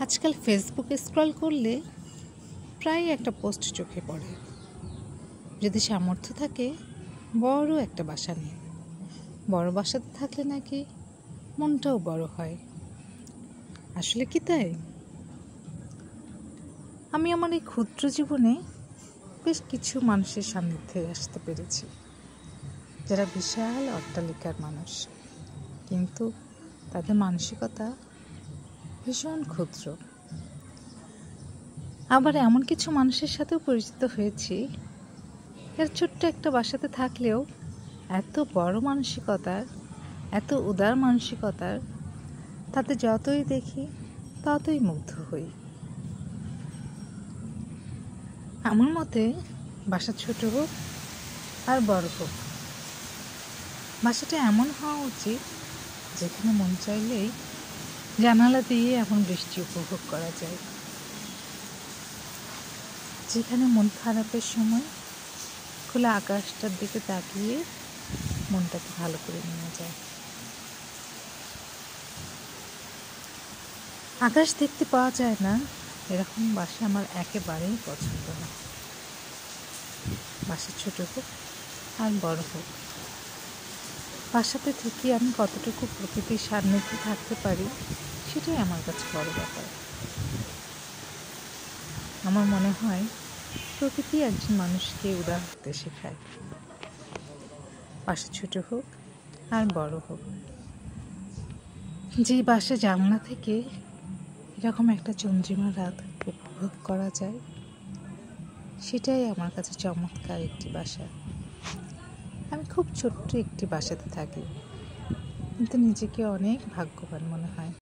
আজকাল ফেসবুকে স্ক্রল করলে প্রায় একটা পোস্ট চোখে পড়ে, যদি সামর্থ্য থাকে বড় একটা বাসা নিন। বড় বাসাতে থাকলে নাকি মনটাও বড় হয়। আসলে কি তাই? আমি আমার এই ক্ষুদ্র জীবনে বেশ কিছু মানুষের সান্নিধ্যে আসতে পেরেছি, যারা বিশাল অট্টালিকার মানুষ, কিন্তু তাদের মানসিকতা ভীষণ ক্ষুদ্র। আবার এমন কিছু মানুষের সাথেও পরিচিত হয়েছি, এর ছোট্ট একটা বাসাতে থাকলেও এত বড় মানসিকতার, এত উদার মানসিকতার, তাতে যতই দেখি ততই মুগ্ধ হই। আমার মতে বাসা ছোট হোক আর বড় হোক, বাসাটা এমন হওয়া উচিত যেখানে মন চাইলেই জানালা দিয়ে এমন বৃষ্টি উপভোগ করা যায়, যেখানে মন খারাপের সময় খোলা আকাশটার দিকে তাকিয়ে মনটাকে ভালো করে নেওয়া যায়। আকাশ দেখতে পাওয়া যায় না এরকম বাসা আমার একেবারেই পছন্দ না। বাসা ছোট হোক আর বড় হোক, বাসাতে থেকে আমি কতটুকু প্রকৃতির সান্নিধ্যে থাকতে পারি সেটাই আমার কাছে বড় ব্যাপার। আমার মনে হয় প্রকৃতি একজন মানুষকে উদার হতে শেখায়। বাসা ছোট হোক আর বড় হোক, যে বাসা জানলা থেকে এরকম একটা চন্দ্রিমা রাত উপভোগ করা যায়, সেটাই আমার কাছে চমৎকার একটি বাসা। আমি খুব ছোট্ট একটি বাসাতে থাকি, কিন্তু নিজেকে অনেক ভাগ্যবান মনে হয়।